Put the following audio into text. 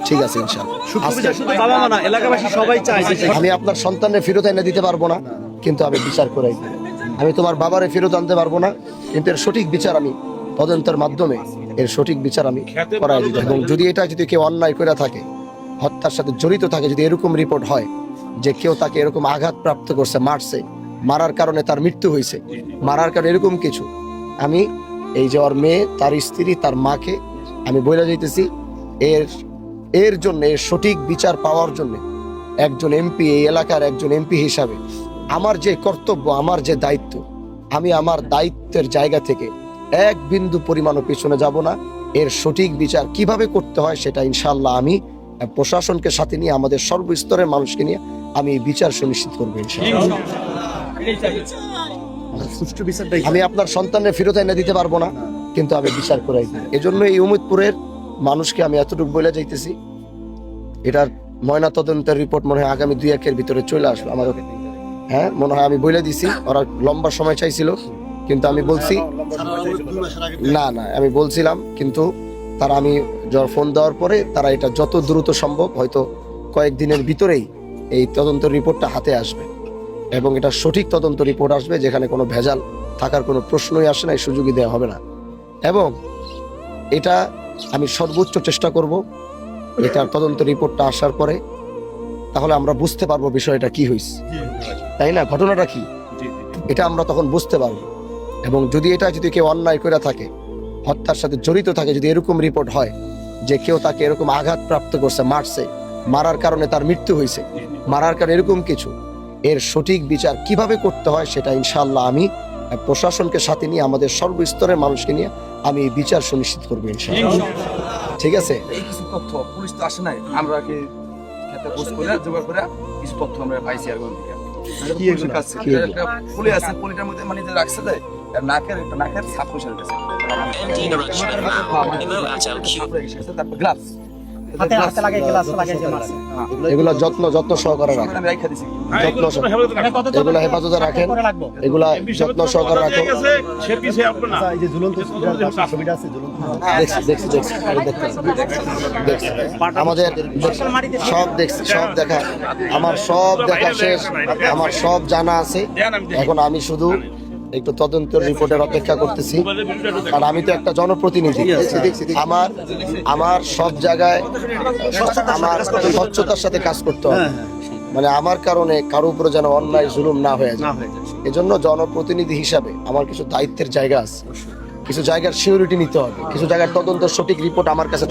ঠিক আছে ইনশাআল্লাহ। শুধু বাবা মা না, এলাকাবাসী সবাই চায় যে আমি আপনার সন্তানের ফেরত এনে দিতে পারবো না, কিন্তু আমি বিচার করাই দেব। আমি তোমার বাবারে ফেরত আনতে পারবো না, কিন্তু এর সঠিক বিচার আমি তদন্তের মাধ্যমে এর সঠিক বিচার আমি করাই দিব। এবং যদি কেউ অন্যায় করে থাকে, হত্যার সাথে জড়িত থাকে, যদি এরকম রিপোর্ট হয় যে কেউ তাকে এরকম আঘাত প্রাপ্ত করছে, মারছে, মারার কারণে তার মৃত্যু হয়েছে, মারার কারণে এরকম কিছু, আমি এই যে ওর মেয়ে, তার স্ত্রী, তার মাকে আমি বলে যাইতেছি, এর জন্য, এর সঠিক বিচার পাওয়ার জন্য একজন এমপি, এই এলাকার একজন এমপি হিসাবে আমার যে কর্তব্য, আমার যে দায়িত্ব, আমি আমার দায়িত্বের জায়গা থেকে এক বিন্দু পরিমাণও পিছনে যাব না। এর সঠিক বিচার কিভাবে করতে হয় সেটা ইনশাআল্লাহ আমি প্রশাসনকে সাথে নিয়ে, আমাদের সর্বস্তরের মানুষকে নিয়ে আমি এই বিচার সুনিশ্চিত করবো ইনশাআল্লাহ। সুষ্ঠু বিচারটাই আমি আপনার সন্তানের ফেরত এনে দিতে পারবো না, কিন্তু আমি বিচার করাই দিই। এজন্য এই উম্মতপুরের মানুষকে আমি এতটুকু বলে যাইতেছি, এটার ময়না তদন্তের রিপোর্ট মনে হয় আগামী 2-1 ভিতরে চলে আসবে আমার। হ্যাঁ, মনে হয় আমি বলে দিছি। ওরা লম্বা সময় চাইছিল, কিন্তু আমি বলছি না, আমি বলছিলাম, কিন্তু তারা, আমি ফোন দেওয়ার পরে তারা এটা যত দ্রুত সম্ভব, হয়তো কয়েকদিনের ভিতরেই এই তদন্ত রিপোর্টটা হাতে আসবে, এবং এটা সঠিক তদন্ত রিপোর্ট আসবে, যেখানে কোনো ভেজাল থাকার কোনো প্রশ্নই আসে না, এই সুযোগই দেওয়া হবে না। এবং এটা আমি সর্বোচ্চ চেষ্টা করব, এটার তদন্ত রিপোর্টটা আসার পরে তাহলে আমরা বুঝতে পারবো বিষয়টা কি হয়েছে, তাই না, ঘটনাটা কি, এটা আমরা তখন বুঝতে পারবো। এবং যদি কেউ অন্যায় করে থাকে, হত্যার সাথে জড়িত থাকে, যদি এরকম রিপোর্ট হয় যে কেউ তাকে এরকম আঘাত প্রাপ্ত করছে, মারছে, মারার কারণে তার মৃত্যু হয়েছে, মারার কারণে এরকম কিছু, এর সঠিক বিচার কিভাবে করতে হয় সেটা ইনশাআল্লাহ আমি প্রশাসনকে সাথে নিয়ে, আমাদের সর্বস্তরের মানুষকে নিয়ে আমি এই বিচার সুনিশ্চিত করবো ইনশাআল্লাহ। ঠিক আছে। এই কিছু তথ্য পুলিশ তো আসে নাই, আমরা কি খেতে পোস্ট করে জোগাড় করে কিছু তথ্য আমরা পাইছি আর পুলিশের কাছে একটা পুলি আছে, পুলিটার মধ্যে মানে যে রাখছে দেয় নাকের, একটা নাকের ছাপ পয়সা রেখেছে, তারপর গ্লাভস এগুলা যত্ন সহকারে রাখেন, এগুলা হেফাজতে রাখেন, এগুলা যত্ন সহকারে রাখেন। আমাদের সব দেখছি, সব দেখা, আমার সব দেখা শেষ, আমার সব জানা আছে। এখন আমি শুধু একটু তদন্তের রিপোর্টের অপেক্ষা করতেছি, কারণ আমি তো একটা জনপ্রতিনিধি। আমার সব জায়গায় আমার স্বচ্ছতার সাথে কাজ করতে হবে, মানে আমার কারণে কারো উপরে যেন অন্যায় জুলুম না হয়ে যায়। এজন্য জনপ্রতিনিধি হিসাবে আমার কিছু দায়িত্বের জায়গা আছে, কিছু জায়গার সিকিউরিটি নিতে হবে, কিছু জায়গার তদন্তের সঠিক রিপোর্ট আমার কাছে